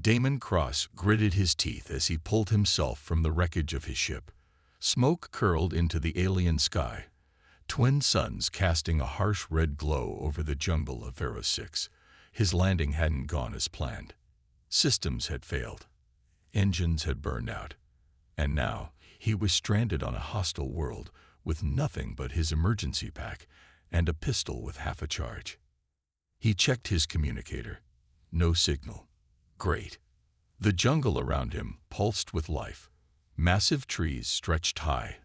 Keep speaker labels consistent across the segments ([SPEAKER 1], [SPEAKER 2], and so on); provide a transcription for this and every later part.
[SPEAKER 1] Damon Cross gritted his teeth as he pulled himself from the wreckage of his ship. Smoke curled into the alien sky, twin suns casting a harsh red glow over the jungle of Vero 6. His landing hadn't gone as planned. Systems had failed. Engines had burned out. And now he was stranded on a hostile world with nothing but his emergency pack and a pistol with half a charge. He checked his communicator. No signal. Great. The jungle around him pulsed with life. Massive trees stretched high,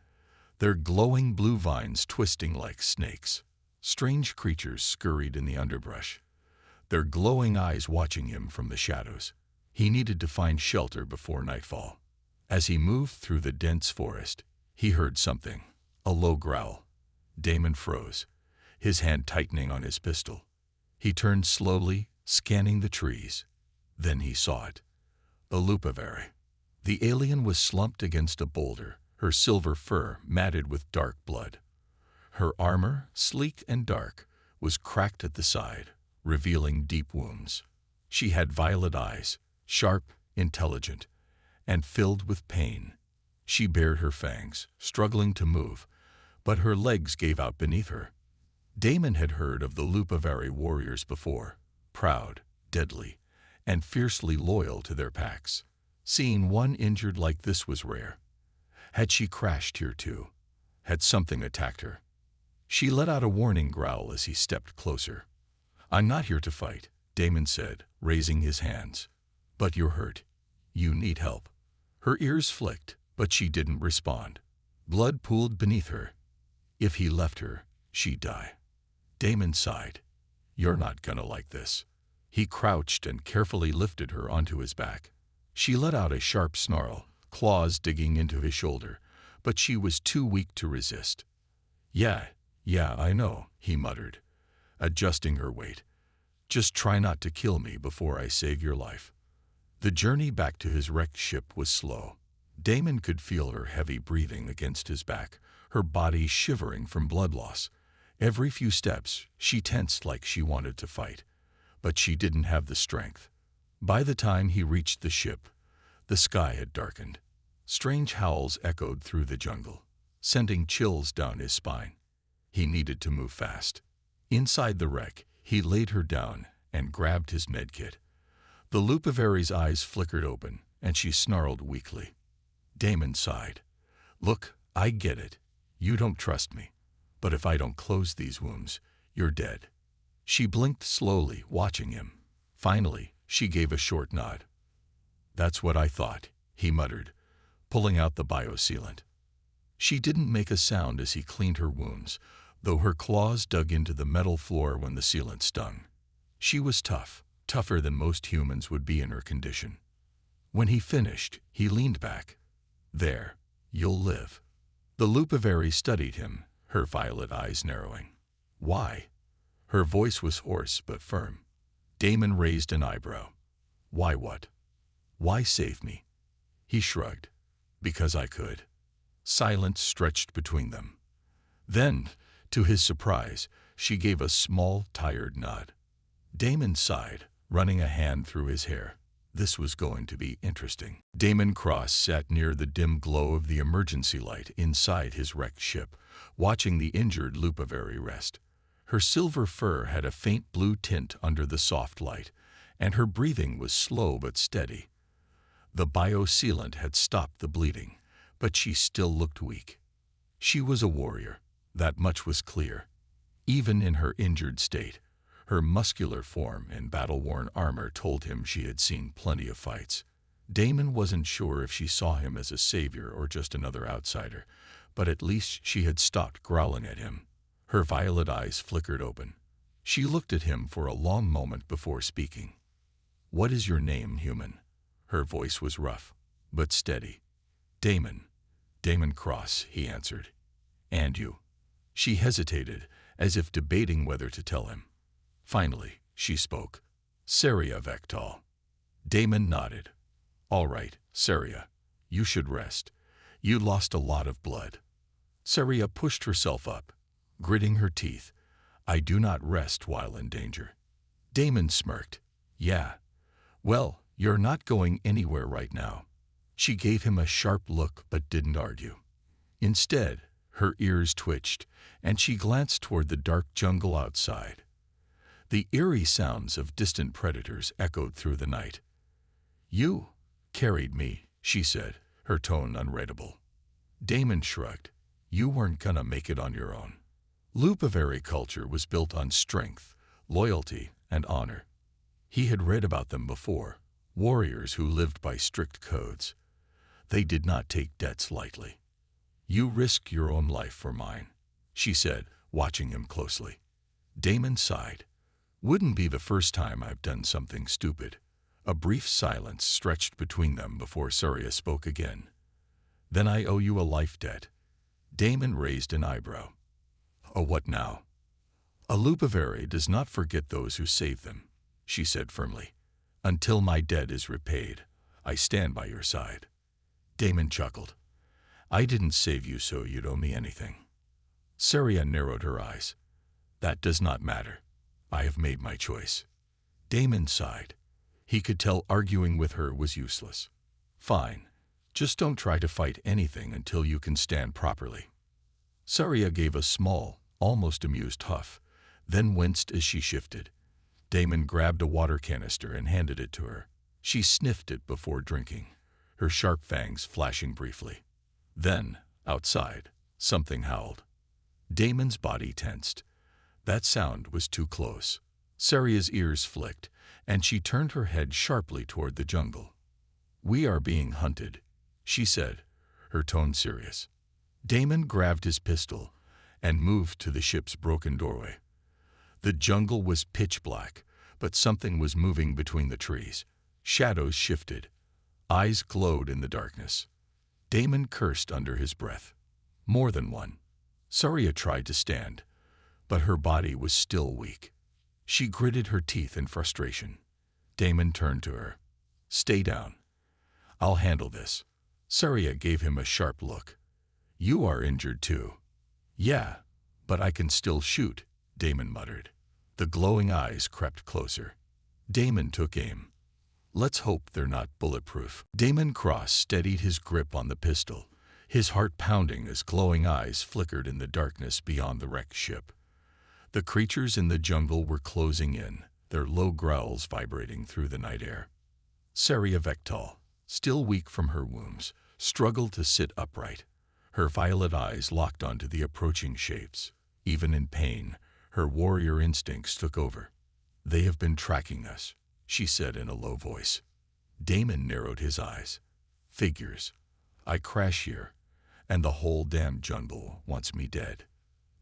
[SPEAKER 1] their glowing blue vines twisting like snakes. Strange creatures scurried in the underbrush, their glowing eyes watching him from the shadows. He needed to find shelter before nightfall. As he moved through the dense forest, he heard something, a low growl. Damon froze, his hand tightening on his pistol. He turned slowly, scanning the trees. Then he saw it. A Lupaveri. The alien was slumped against a boulder, her silver fur matted with dark blood. Her armor, sleek and dark, was cracked at the side, revealing deep wounds. She had violet eyes, sharp, intelligent, and filled with pain. She bared her fangs, struggling to move, but her legs gave out beneath her. Damon had heard of the Lupaveri warriors before, proud, deadly, and fiercely loyal to their packs. Seeing one injured like this was rare. Had she crashed here too? Had something attacked her? She let out a warning growl as he stepped closer. "I'm not here to fight," Damon said, raising his hands. "But you're hurt. You need help." Her ears flicked, but she didn't respond. Blood pooled beneath her. If he left her, she'd die. Damon sighed. "You're not gonna like this." He crouched and carefully lifted her onto his back. She let out a sharp snarl, claws digging into his shoulder, but she was too weak to resist. Yeah, I know," he muttered, adjusting her weight. "Just try not to kill me before I save your life." The journey back to his wrecked ship was slow. Damon could feel her heavy breathing against his back, her body shivering from blood loss. Every few steps, she tensed like she wanted to fight, but she didn't have the strength. By the time he reached the ship, the sky had darkened. Strange howls echoed through the jungle, sending chills down his spine. He needed to move fast. Inside the wreck, he laid her down and grabbed his medkit. The Lupaveri's eyes flickered open, and she snarled weakly. Damon sighed. "Look, I get it. You don't trust me. But if I don't close these wounds, you're dead." She blinked slowly, watching him. Finally, she gave a short nod. "That's what I thought," he muttered, pulling out the biosealant. She didn't make a sound as he cleaned her wounds, though her claws dug into the metal floor when the sealant stung. She was tough, tougher than most humans would be in her condition. When he finished, he leaned back. "There, you'll live." The Lupaveri studied him, her violet eyes narrowing. "Why?" Her voice was hoarse but firm. Damon raised an eyebrow. "Why what?" "Why save me?" He shrugged. "Because I could." Silence stretched between them. Then, to his surprise, she gave a small, tired nod. Damon sighed, running a hand through his hair. This was going to be interesting. Damon Cross sat near the dim glow of the emergency light inside his wrecked ship, watching the injured Lupaveri rest. Her silver fur had a faint blue tint under the soft light, and her breathing was slow but steady. The biosealant had stopped the bleeding, but she still looked weak. She was a warrior, that much was clear. Even in her injured state, her muscular form and battle-worn armor told him she had seen plenty of fights. Damon wasn't sure if she saw him as a savior or just another outsider, but at least she had stopped growling at him. Her violet eyes flickered open. She looked at him for a long moment before speaking. "What is your name, human?" Her voice was rough, but steady. "Damon. Damon Cross," he answered. "And you?" She hesitated, as if debating whether to tell him. Finally, she spoke. "Seria Vectal." Damon nodded. "All right, Seria. You should rest. You lost a lot of blood." Seria pushed herself up, gritting her teeth. "I do not rest while in danger." Damon smirked. "Yeah. Well, You're not going anywhere right now. She gave him a sharp look but didn't argue. Instead, her ears twitched, and she glanced toward the dark jungle outside. The eerie sounds of distant predators echoed through the night. You carried me, she said, her tone unreadable. Damon shrugged. You weren't gonna make it on your own. Lupavari culture was built on strength, loyalty, and honor. He had read about them before, warriors who lived by strict codes. They did not take debts lightly. You risked your own life for mine, she said, watching him closely. Damon sighed. Wouldn't be the first time I've done something stupid. A brief silence stretched between them before Seria spoke again. Then I owe you a life debt. Damon raised an eyebrow. Oh, what now? A Lupavari does not forget those who save them, she said firmly. Until my debt is repaid, I stand by your side. Damon chuckled. I didn't save you, so you'd owe me anything. Seria narrowed her eyes. That does not matter. I have made my choice. Damon sighed. He could tell arguing with her was useless. Fine. Just don't try to fight anything until you can stand properly. Seria gave a small, almost amused huff, then winced as she shifted. Damon grabbed a water canister and handed it to her. She sniffed it before drinking, her sharp fangs flashing briefly. Then, outside, something howled. Damon's body tensed. That sound was too close. Seria's ears flicked, and she turned her head sharply toward the jungle. We are being hunted, she said, her tone serious. Damon grabbed his pistol and moved to the ship's broken doorway. The jungle was pitch black, but something was moving between the trees. Shadows shifted. Eyes glowed in the darkness. Damon cursed under his breath. More than one. Seria tried to stand, but her body was still weak. She gritted her teeth in frustration. Damon turned to her. Stay down. I'll handle this. Seria gave him a sharp look. You are injured too. Yeah, but I can still shoot, Damon muttered. The glowing eyes crept closer. Damon took aim. Let's hope they're not bulletproof. Damon Cross steadied his grip on the pistol, his heart pounding as glowing eyes flickered in the darkness beyond the wrecked ship. The creatures in the jungle were closing in, their low growls vibrating through the night air. Seria Vectal, still weak from her wounds, struggled to sit upright. Her violet eyes locked onto the approaching shapes. Even in pain, her warrior instincts took over. They have been tracking us, she said in a low voice. Damon narrowed his eyes. Figures. I crash here, and the whole damn jungle wants me dead.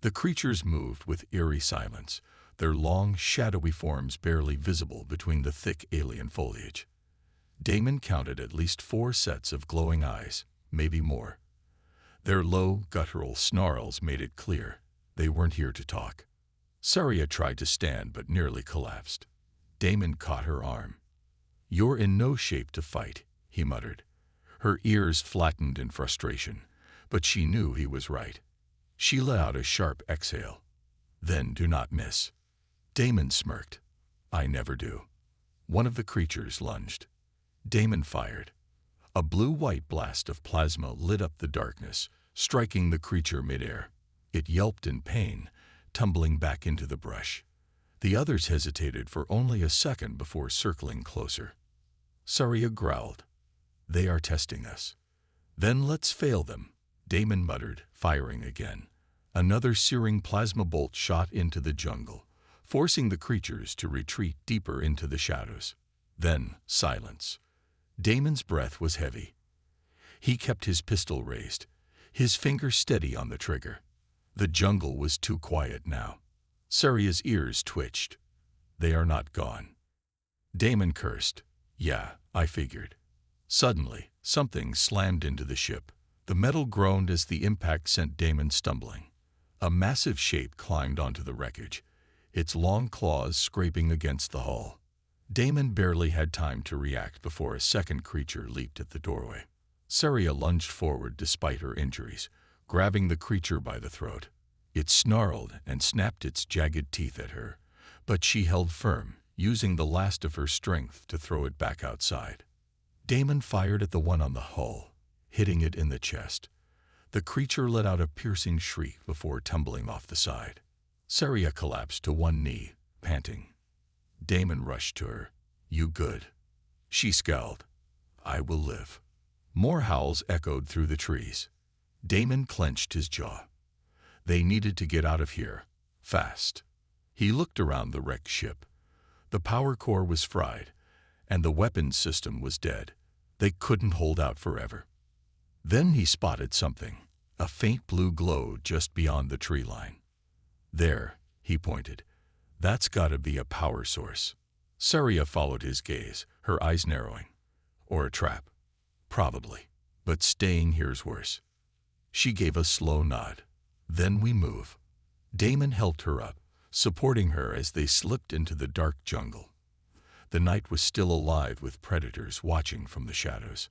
[SPEAKER 1] The creatures moved with eerie silence, their long, shadowy forms barely visible between the thick alien foliage. Damon counted at least 4 sets of glowing eyes, maybe more. Their low, guttural snarls made it clear they weren't here to talk. Seria tried to stand but nearly collapsed. Damon caught her arm. You're in no shape to fight, he muttered. Her ears flattened in frustration, but she knew he was right. She let out a sharp exhale. Then do not miss. Damon smirked. I never do. One of the creatures lunged. Damon fired. A blue-white blast of plasma lit up the darkness, striking the creature midair. It yelped in pain, tumbling back into the brush. The others hesitated for only a second before circling closer. Seria growled. They are testing us. Then let's fail them, Damon muttered, firing again. Another searing plasma bolt shot into the jungle, forcing the creatures to retreat deeper into the shadows. Then silence. Damon's breath was heavy. He kept his pistol raised, his finger steady on the trigger. The jungle was too quiet now. Seria's ears twitched. They are not gone. Damon cursed. Yeah, I figured. Suddenly, something slammed into the ship. The metal groaned as the impact sent Damon stumbling. A massive shape climbed onto the wreckage, its long claws scraping against the hull. Damon barely had time to react before a second creature leaped at the doorway. Seria lunged forward despite her injuries, grabbing the creature by the throat. It snarled and snapped its jagged teeth at her, but she held firm, using the last of her strength to throw it back outside. Damon fired at the one on the hull, hitting it in the chest. The creature let out a piercing shriek before tumbling off the side. Seria collapsed to one knee, panting. Damon rushed to her. "You good?" She scowled. "I will live." More howls echoed through the trees. Damon clenched his jaw. They needed to get out of here, fast. He looked around the wrecked ship. The power core was fried, and the weapons system was dead. They couldn't hold out forever. Then he spotted something, a faint blue glow just beyond the tree line. "There," he pointed. "That's gotta be a power source." Seria followed his gaze, her eyes narrowing. "Or a trap. Probably. But staying here's worse." She gave a slow nod. "Then we move." Damon helped her up, supporting her as they slipped into the dark jungle. The night was still alive with predators watching from the shadows.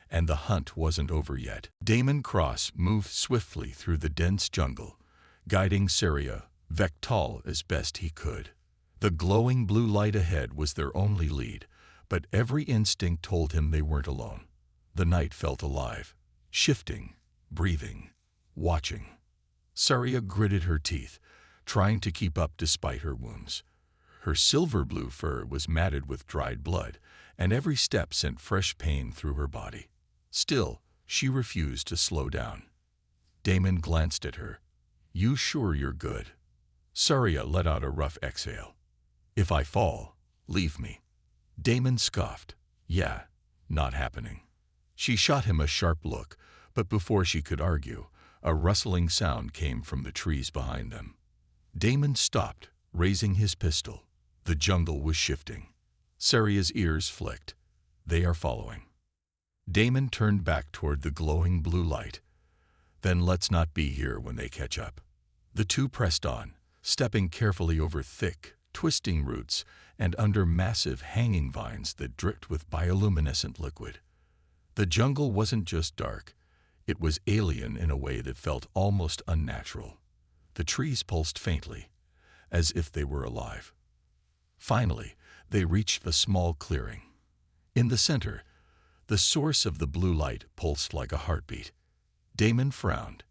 [SPEAKER 1] And the hunt wasn't over yet. Damon Cross moved swiftly through the dense jungle, guiding Seria, Vectal as best he could. The glowing blue light ahead was their only lead, but every instinct told him they weren't alone. The night felt alive, shifting, breathing, watching. Seria gritted her teeth, trying to keep up despite her wounds. Her silver-blue fur was matted with dried blood, and every step sent fresh pain through her body. Still, she refused to slow down. Damon glanced at her. "You sure you're good?" Seria let out a rough exhale. "If I fall, leave me." Damon scoffed. "Yeah, not happening." She shot him a sharp look, but before she could argue, a rustling sound came from the trees behind them. Damon stopped, raising his pistol. The jungle was shifting. Seria's ears flicked. "They are following." Damon turned back toward the glowing blue light. "Then let's not be here when they catch up." The two pressed on, stepping carefully over thick, twisting roots and under massive hanging vines that dripped with bioluminescent liquid. The jungle wasn't just dark. It was alien in a way that felt almost unnatural. The trees pulsed faintly, as if they were alive. Finally, they reached the small clearing. In the center, the source of the blue light pulsed like a heartbeat. Damon frowned.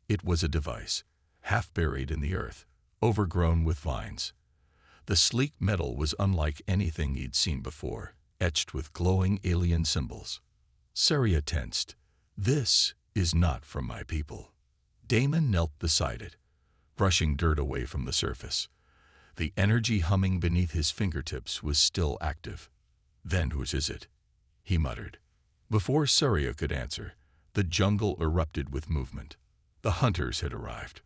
[SPEAKER 1] It was a device, half buried in the earth, overgrown with vines. The sleek metal was unlike anything he'd seen before, etched with glowing alien symbols. Seria tensed. "This is not from my people." Damon knelt beside it, brushing dirt away from the surface. The energy humming beneath his fingertips was still active. "Then whose is it?" he muttered. Before Seria could answer, the jungle erupted with movement. The hunters had arrived.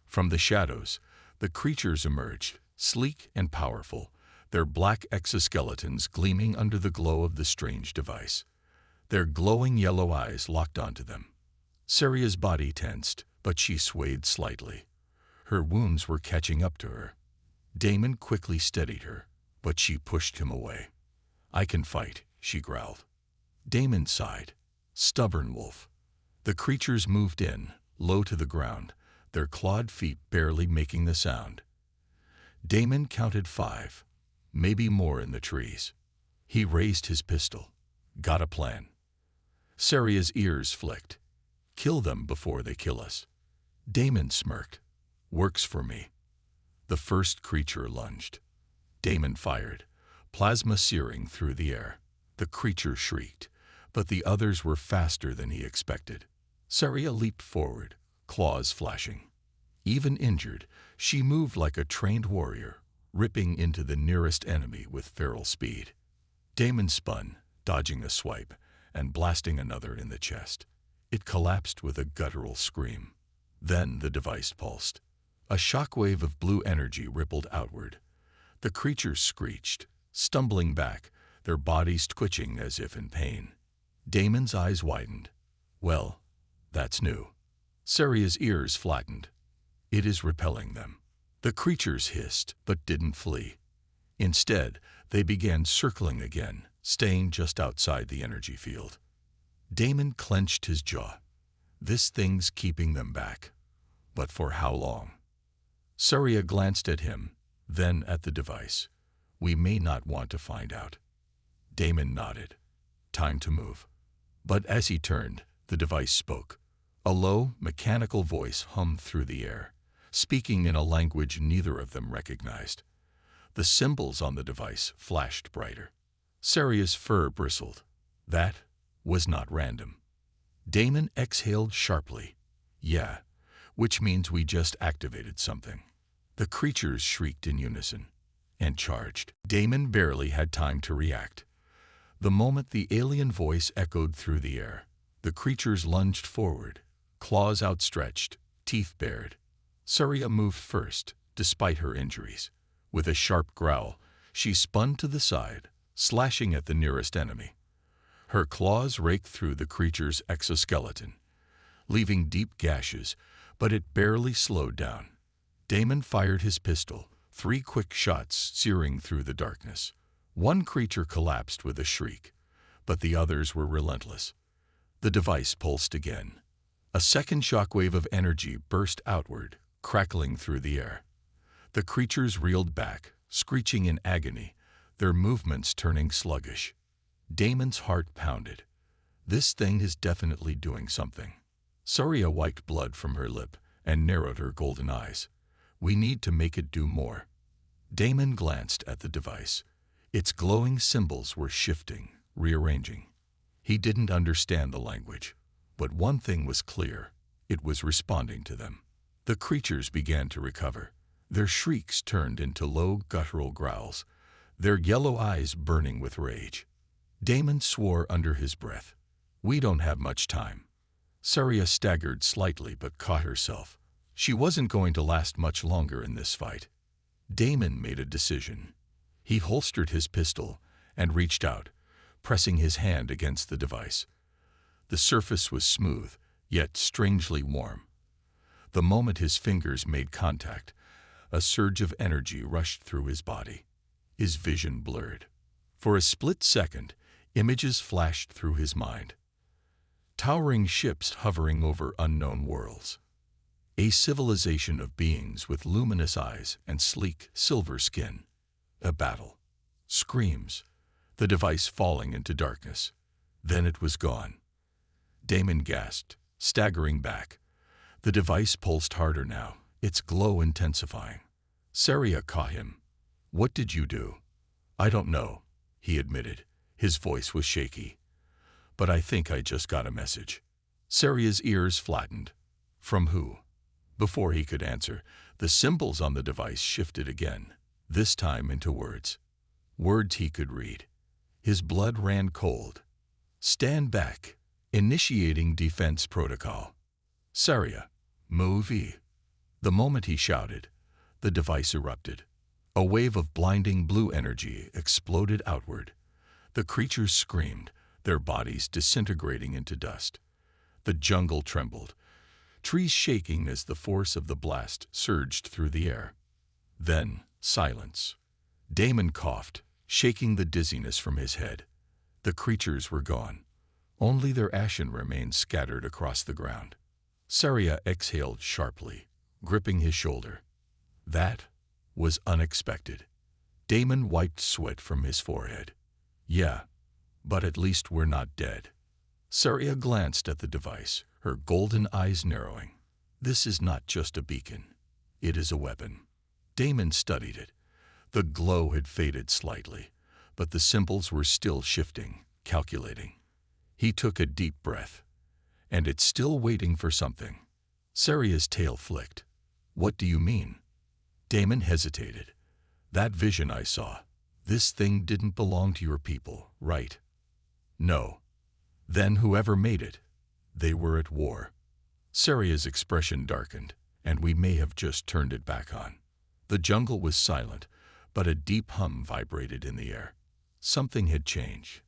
[SPEAKER 1] From the shadows, the creatures emerged, sleek and powerful, their black exoskeletons gleaming under the glow of the strange device. Their glowing yellow eyes locked onto them. Seria's body tensed, but she swayed slightly. Her wounds were catching up to her. Damon quickly steadied her, but she pushed him away. "I can fight," she growled. Damon sighed. Stubborn wolf. The creatures moved in, low to the ground, their clawed feet barely making the sound. Damon counted 5, maybe more in the trees. He raised his pistol. "Got a plan." Seria's ears flicked. "Kill them before they kill us." Damon smirked. "Works for me." The first creature lunged. Damon fired, plasma searing through the air. The creature shrieked, but the others were faster than he expected. Seria leaped forward, claws flashing. Even injured, she moved like a trained warrior, ripping into the nearest enemy with feral speed. Damon spun, dodging a swipe, and blasting another in the chest. It collapsed with a guttural scream. Then the device pulsed. A shockwave of blue energy rippled outward. The creatures screeched, stumbling back, their bodies twitching as if in pain. Damon's eyes widened. "Well, that's new." Seria's ears flattened. "It is repelling them." The creatures hissed, but didn't flee. Instead, they began circling again, staying just outside the energy field. Damon clenched his jaw. This thing's keeping them back. But for how long? Seria glanced at him, then at the device. We may not want to find out. Damon nodded. Time to move. But as he turned, the device spoke. A low, mechanical voice hummed through the air, speaking in a language neither of them recognized. The symbols on the device flashed brighter. Seria's fur bristled. That was not random. Damon exhaled sharply. Yeah, which means we just activated something. The creatures shrieked in unison and charged. Damon barely had time to react. The moment the alien voice echoed through the air, the creatures lunged forward, claws outstretched, teeth bared. Seria moved first, despite her injuries. With a sharp growl, she spun to the side, slashing at the nearest enemy. Her claws raked through the creature's exoskeleton, leaving deep gashes, but it barely slowed down. Damon fired his pistol, 3 quick shots searing through the darkness. One creature collapsed with a shriek, but the others were relentless. The device pulsed again. A second shockwave of energy burst outward, crackling through the air. The creatures reeled back, screeching in agony, their movements turning sluggish. Damon's heart pounded. This thing is definitely doing something. Seria wiped blood from her lip and narrowed her golden eyes. We need to make it do more. Damon glanced at the device. Its glowing symbols were shifting, rearranging. He didn't understand the language, but one thing was clear. It was responding to them. The creatures began to recover. Their shrieks turned into low, guttural growls, their yellow eyes burning with rage. Damon swore under his breath. We don't have much time. Seria staggered slightly but caught herself. She wasn't going to last much longer in this fight. Damon made a decision. He holstered his pistol and reached out, pressing his hand against the device. The surface was smooth, yet strangely warm. The moment his fingers made contact, a surge of energy rushed through his body. His vision blurred. For a split second, images flashed through his mind. Towering ships hovering over unknown worlds. A civilization of beings with luminous eyes and sleek, silver skin. A battle. Screams. The device falling into darkness. Then it was gone. Damon gasped, staggering back. The device pulsed harder now, its glow intensifying. Seria caught him. What did you do? I don't know, he admitted. His voice was shaky. But I think I just got a message. Seria's ears flattened. From who? Before he could answer, the symbols on the device shifted again, this time into words. Words he could read. His blood ran cold. Stand back. Initiating defense protocol. Seria, move. The moment he shouted, the device erupted. A wave of blinding blue energy exploded outward. The creatures screamed, their bodies disintegrating into dust. The jungle trembled, trees shaking as the force of the blast surged through the air. Then, silence. Damon coughed, shaking the dizziness from his head. The creatures were gone. Only their ashen remains scattered across the ground. Seria exhaled sharply, gripping his shoulder. That was unexpected. Damon wiped sweat from his forehead. Yeah, but at least we're not dead. Seria glanced at the device, her golden eyes narrowing. This is not just a beacon. It is a weapon. Damon studied it. The glow had faded slightly, but the symbols were still shifting, calculating. He took a deep breath. And it's still waiting for something. Seria's tail flicked. What do you mean? Damon hesitated. That vision I saw. This thing didn't belong to your people, right? No. Then whoever made it, they were at war. Seria's expression darkened, and we may have just turned it back on. The jungle was silent, but a deep hum vibrated in the air. Something had changed.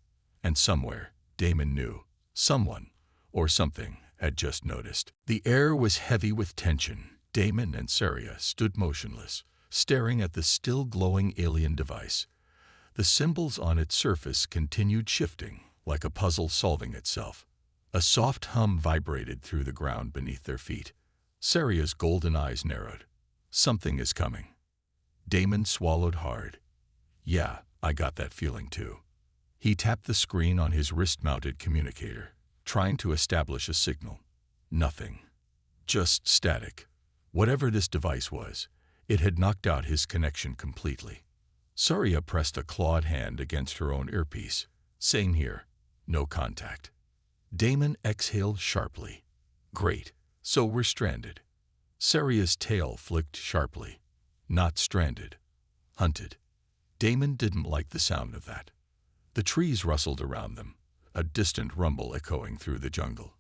[SPEAKER 1] And somewhere, Damon knew, someone, or something, had just noticed. The air was heavy with tension. Damon and Seria stood motionless, staring at the still glowing alien device. The symbols on its surface continued shifting, like a puzzle solving itself. A soft hum vibrated through the ground beneath their feet. Seria's golden eyes narrowed. Something is coming. Damon swallowed hard. Yeah, I got that feeling too. He tapped the screen on his wrist-mounted communicator, trying to establish a signal. Nothing. Just static. Whatever this device was, it had knocked out his connection completely. Seria pressed a clawed hand against her own earpiece. Same here. No contact. Damon exhaled sharply. Great. So we're stranded. Seria's tail flicked sharply. Not stranded. Hunted. Damon didn't like the sound of that. The trees rustled around them, a distant rumble echoing through the jungle.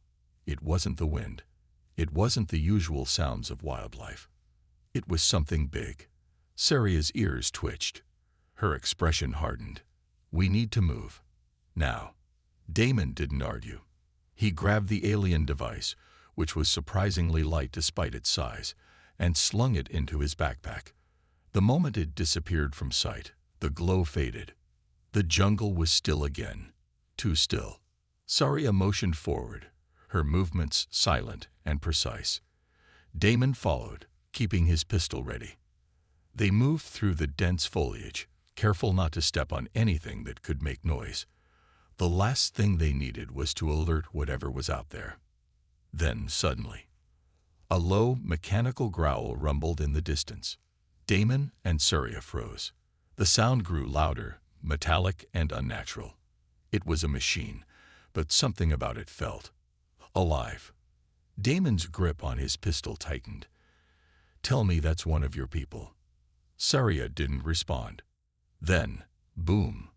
[SPEAKER 1] It wasn't the wind. It wasn't the usual sounds of wildlife. It was something big. Seria's ears twitched. Her expression hardened. We need to move. Now. Damon didn't argue. He grabbed the alien device, which was surprisingly light despite its size, and slung it into his backpack. The moment it disappeared from sight, the glow faded. The jungle was still again. Too still. Seria motioned forward, her movements silent and precise. Damon followed, keeping his pistol ready. They moved through the dense foliage, careful not to step on anything that could make noise. The last thing they needed was to alert whatever was out there. Then, suddenly, a low, mechanical growl rumbled in the distance. Damon and Seria froze. The sound grew louder, metallic and unnatural. It was a machine, but something about it felt alive. Damon's grip on his pistol tightened. Tell me that's one of your people. Seria didn't respond. Then, boom.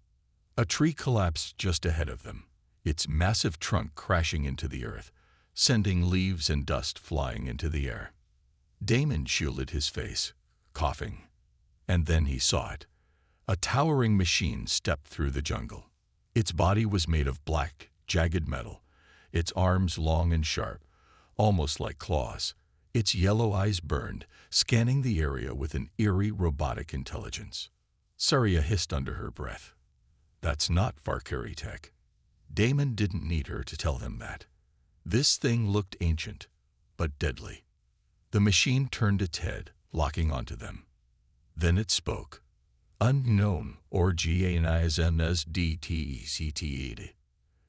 [SPEAKER 1] A tree collapsed just ahead of them, its massive trunk crashing into the earth, sending leaves and dust flying into the air. Damon shielded his face, coughing. And then he saw it. A towering machine stepped through the jungle. Its body was made of black, jagged metal, its arms long and sharp, almost like claws. Its yellow eyes burned, scanning the area with an eerie robotic intelligence. Seria hissed under her breath. That's not Valkyrie tech. Damon didn't need her to tell him that. This thing looked ancient, but deadly. The machine turned its head, locking onto them. Then it spoke. Unknown or GANISMSDTECT.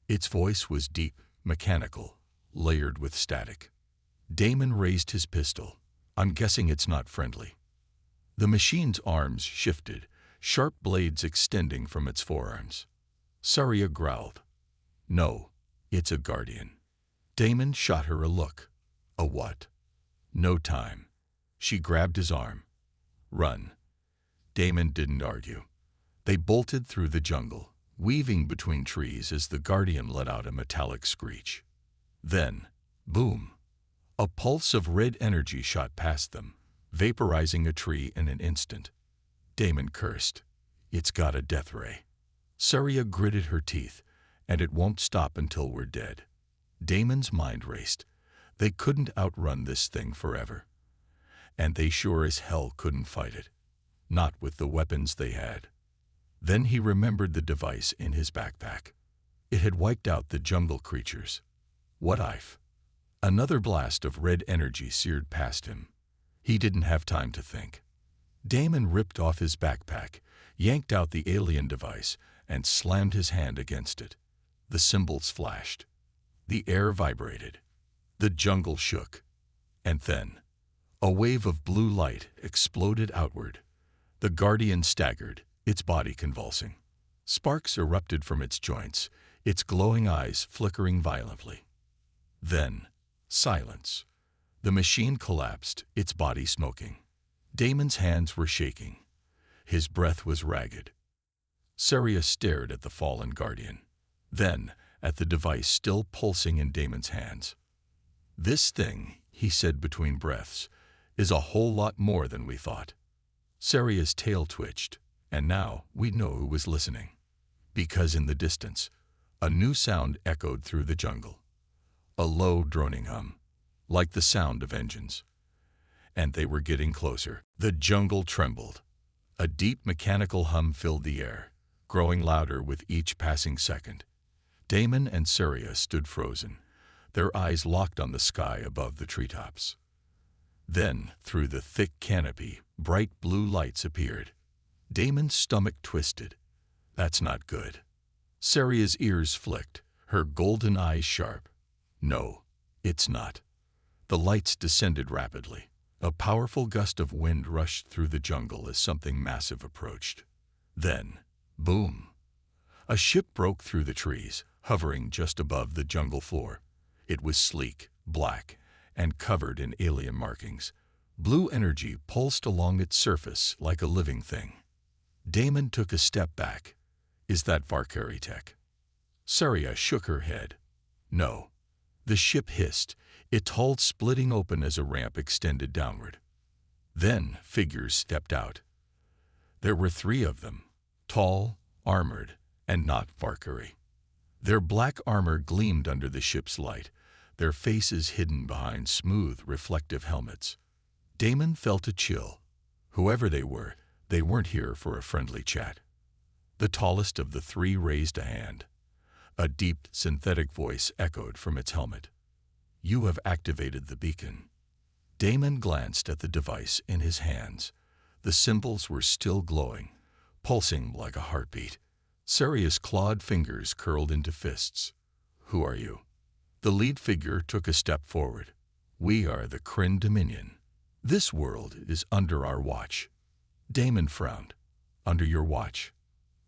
[SPEAKER 1] Its voice was deep, mechanical, layered with static. Damon raised his pistol. I'm guessing it's not friendly. The machine's arms shifted, sharp blades extending from its forearms. Seria growled. No, it's a guardian. Damon shot her a look. A what? No time. She grabbed his arm. Run. Damon didn't argue. They bolted through the jungle, weaving between trees as the guardian let out a metallic screech. Then, boom. A pulse of red energy shot past them, vaporizing a tree in an instant. Damon cursed. It's got a death ray. Seria gritted her teeth, and it won't stop until we're dead. Damon's mind raced. They couldn't outrun this thing forever. And they sure as hell couldn't fight it. Not with the weapons they had. Then he remembered the device in his backpack. It had wiped out the jungle creatures. What if? Another blast of red energy seared past him. He didn't have time to think. Damon ripped off his backpack, yanked out the alien device, and slammed his hand against it. The symbols flashed. The air vibrated. The jungle shook. And then, a wave of blue light exploded outward. The guardian staggered, its body convulsing. Sparks erupted from its joints, its glowing eyes flickering violently. Then, silence. The machine collapsed, its body smoking. Damon's hands were shaking. His breath was ragged. Seria stared at the fallen guardian. Then, at the device still pulsing in Damon's hands. This thing, he said between breaths, is a whole lot more than we thought. Seria's tail twitched, and now we know who was listening. Because in the distance, a new sound echoed through the jungle. A low, droning hum, like the sound of engines. And they were getting closer. The jungle trembled. A deep mechanical hum filled the air, growing louder with each passing second. Damon and Seria stood frozen, their eyes locked on the sky above the treetops. Then, through the thick canopy, bright blue lights appeared. Damon's stomach twisted. That's not good. Seria's ears flicked, her golden eyes sharp. No, it's not. The lights descended rapidly. A powerful gust of wind rushed through the jungle as something massive approached. Then, boom! A ship broke through the trees, hovering just above the jungle floor. It was sleek, black, and covered in alien markings. Blue energy pulsed along its surface like a living thing. Damon took a step back. Is that Valkyrie tech? Seria shook her head. No. The ship hissed, its hull splitting open as a ramp extended downward. Then figures stepped out. There were 3 of them, tall, armored, and not Valkyrie. Their black armor gleamed under the ship's light, their faces hidden behind smooth, reflective helmets. Damon felt a chill. Whoever they weren't here for a friendly chat. The tallest of the 3 raised a hand. A deep, synthetic voice echoed from its helmet. You have activated the beacon. Damon glanced at the device in his hands. The symbols were still glowing, pulsing like a heartbeat. Seria's clawed fingers curled into fists. Who are you? The lead figure took a step forward. We are the Kren Dominion. This world is under our watch. Damon frowned. Under your watch?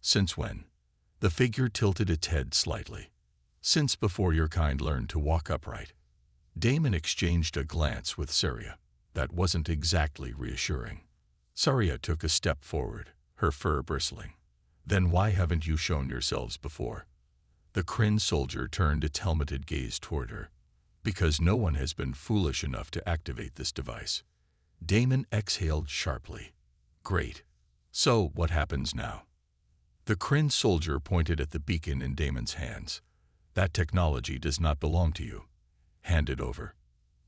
[SPEAKER 1] Since when? The figure tilted its head slightly. Since before your kind learned to walk upright. Damon exchanged a glance with Seria. That wasn't exactly reassuring. Seria took a step forward, her fur bristling. Then why haven't you shown yourselves before? The Kren soldier turned its helmeted gaze toward her. Because no one has been foolish enough to activate this device. Damon exhaled sharply. Great. So what happens now? The Kren soldier pointed at the beacon in Damon's hands. That technology does not belong to you. Hand it over.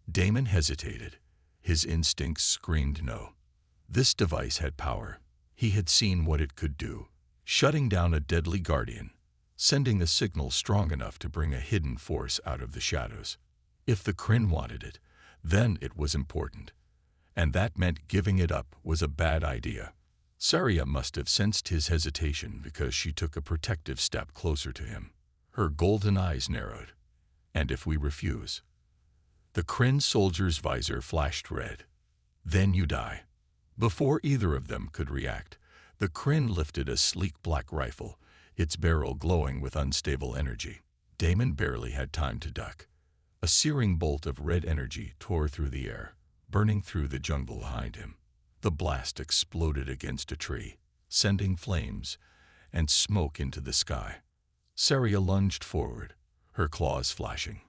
[SPEAKER 1] Damon hesitated. His instincts screamed no. This device had power. He had seen what it could do. Shutting down a deadly guardian. Sending a signal strong enough to bring a hidden force out of the shadows. If the Kren wanted it, then it was important. And that meant giving it up was a bad idea. Seria must have sensed his hesitation because she took a protective step closer to him. Her golden eyes narrowed. And if we refuse? The Kren soldier's visor flashed red. Then you die. Before either of them could react, the Kren lifted a sleek black rifle, its barrel glowing with unstable energy. Damon barely had time to duck. A searing bolt of red energy tore through the air, burning through the jungle behind him. The blast exploded against a tree, sending flames and smoke into the sky. Seria lunged forward, her claws flashing.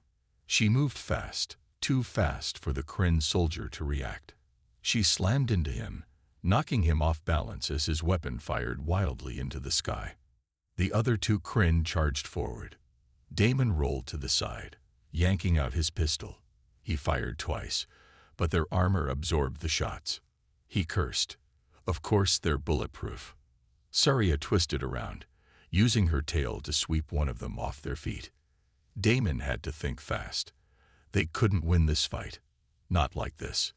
[SPEAKER 1] She moved fast, too fast for the Kren soldier to react. She slammed into him, knocking him off balance as his weapon fired wildly into the sky. The other 2 Kren charged forward. Damon rolled to the side, yanking out his pistol. He fired twice, but their armor absorbed the shots. He cursed. Of course they're bulletproof. Seria twisted around, using her tail to sweep one of them off their feet. Damon had to think fast. They couldn't win this fight. Not like this.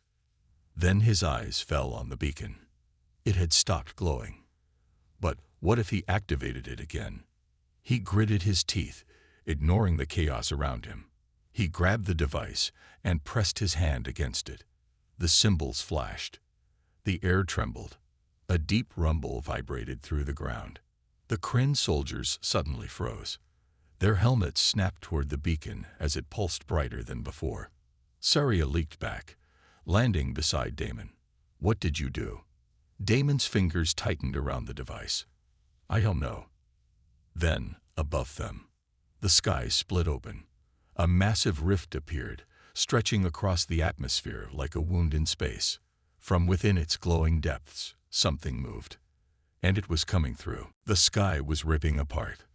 [SPEAKER 1] Then his eyes fell on the beacon. It had stopped glowing. But what if he activated it again? He gritted his teeth, ignoring the chaos around him. He grabbed the device and pressed his hand against it. The symbols flashed. The air trembled. A deep rumble vibrated through the ground. The Kren soldiers suddenly froze. Their helmets snapped toward the beacon as it pulsed brighter than before. Seria leaped back, landing beside Damon. What did you do? Damon's fingers tightened around the device. I don't know. Then, above them, the sky split open. A massive rift appeared, stretching across the atmosphere like a wound in space. From within its glowing depths, something moved. And it was coming through. The sky was ripping apart.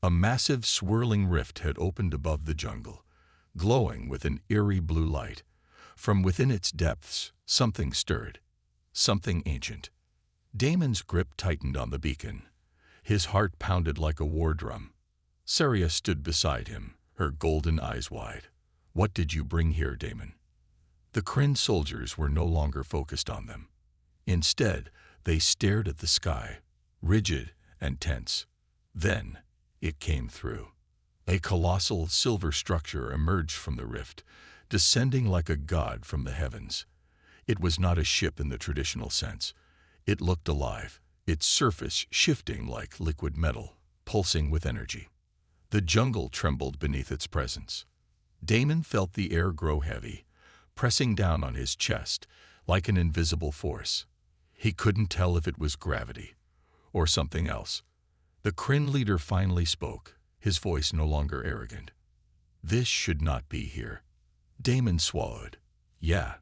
[SPEAKER 1] A massive swirling rift had opened above the jungle, glowing with an eerie blue light. From within its depths, something stirred. Something ancient. Damon's grip tightened on the beacon. His heart pounded like a war drum. Seria stood beside him, her golden eyes wide. What did you bring here, Damon? The Kren soldiers were no longer focused on them. Instead, They stared at the sky, rigid and tense. Then it came through. A colossal silver structure emerged from the rift, descending like a god from the heavens. It was not a ship in the traditional sense. It looked alive, its surface shifting like liquid metal, pulsing with energy. The jungle trembled beneath its presence. Damon felt the air grow heavy, pressing down on his chest like an invisible force. He couldn't tell if it was gravity or something else. The Kren leader finally spoke, his voice no longer arrogant. "This should not be here." Damon swallowed. "Yeah.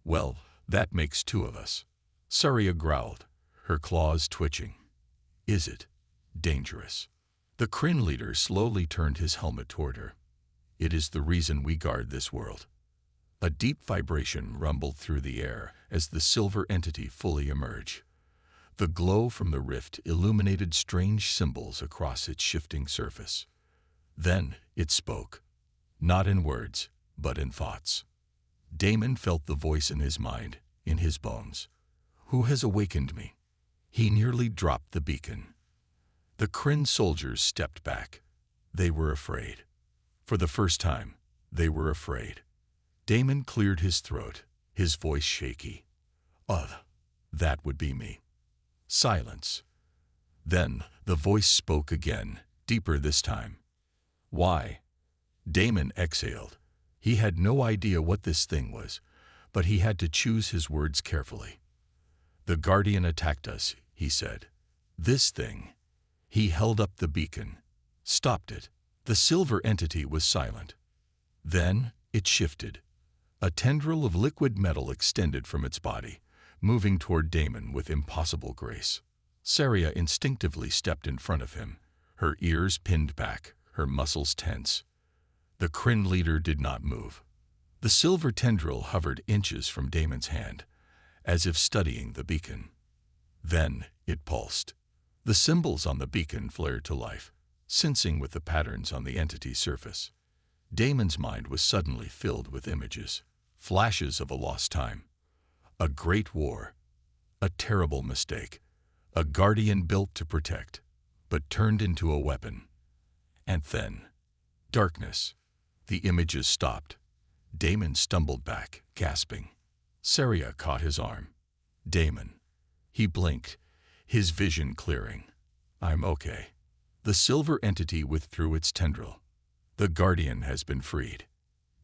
[SPEAKER 1] Well, that makes two of us." Seria growled, her claws twitching. "Is it dangerous?" The Kren leader slowly turned his helmet toward her. "It is the reason we guard this world." A deep vibration rumbled through the air as the silver entity fully emerged. The glow from the rift illuminated strange symbols across its shifting surface. Then it spoke, not in words, but in thoughts. Damon felt the voice in his mind, in his bones. "Who has awakened me?" He nearly dropped the beacon. The Kren soldiers stepped back. They were afraid. For the first time, they were afraid. Damon cleared his throat, his voice shaky. That would be me." Silence. Then the voice spoke again, deeper this time. "Why?" Damon exhaled. He had no idea what this thing was, but he had to choose his words carefully. "The Guardian attacked us," he said. "This thing." He held up the beacon, stopped it. The silver entity was silent. Then it shifted. A tendril of liquid metal extended from its body, moving toward Damon with impossible grace. Seria instinctively stepped in front of him, her ears pinned back, her muscles tense. The Kren leader did not move. The silver tendril hovered inches from Damon's hand, as if studying the beacon. Then it pulsed. The symbols on the beacon flared to life, sensing with the patterns on the entity's surface. Damon's mind was suddenly filled with images, flashes of a lost time. A great war, a terrible mistake, a guardian built to protect, but turned into a weapon. And then, darkness. The images stopped. Damon stumbled back, gasping. Seria caught his arm. "Damon." He blinked, his vision clearing. "I'm okay." The silver entity withdrew its tendril. "The Guardian has been freed."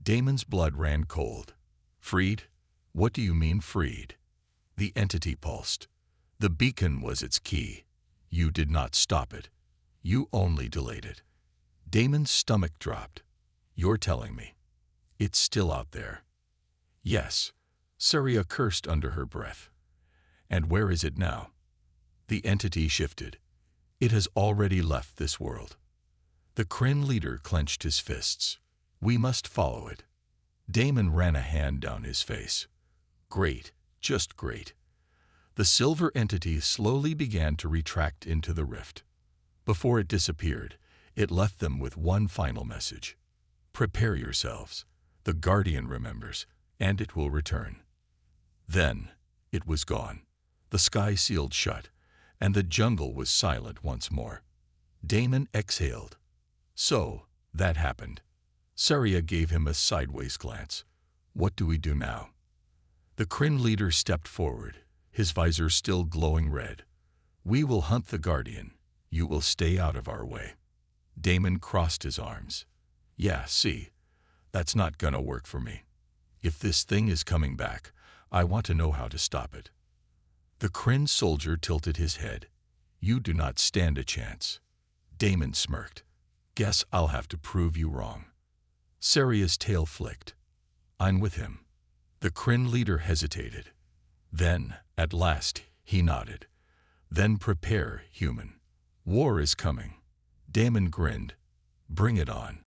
[SPEAKER 1] Damon's blood ran cold. "Freed? What do you mean freed?" The entity pulsed. "The beacon was its key. You did not stop it. You only delayed it." Damon's stomach dropped. "You're telling me it's still out there?" "Yes." Seria cursed under her breath. "And where is it now?" The entity shifted. "It has already left this world." The Kren leader clenched his fists. "We must follow it." Damon ran a hand down his face. "Great, just great." The silver entity slowly began to retract into the rift. Before it disappeared, it left them with one final message. "Prepare yourselves. The Guardian remembers, and it will return." Then it was gone. The sky sealed shut, and the jungle was silent once more. Damon exhaled. So, that happened. Seria gave him a sideways glance. "What do we do now?" The Kren leader stepped forward, his visor still glowing red. "We will hunt the Guardian. You will stay out of our way." Damon crossed his arms. "Yeah, see, that's not gonna work for me. If this thing is coming back, I want to know how to stop it." The Kren soldier tilted his head. "You do not stand a chance." Damon smirked. "Guess I'll have to prove you wrong." Seria's tail flicked. "I'm with him." The Kren leader hesitated. Then, at last, he nodded. "Then prepare, human. War is coming." Damon grinned. "Bring it on."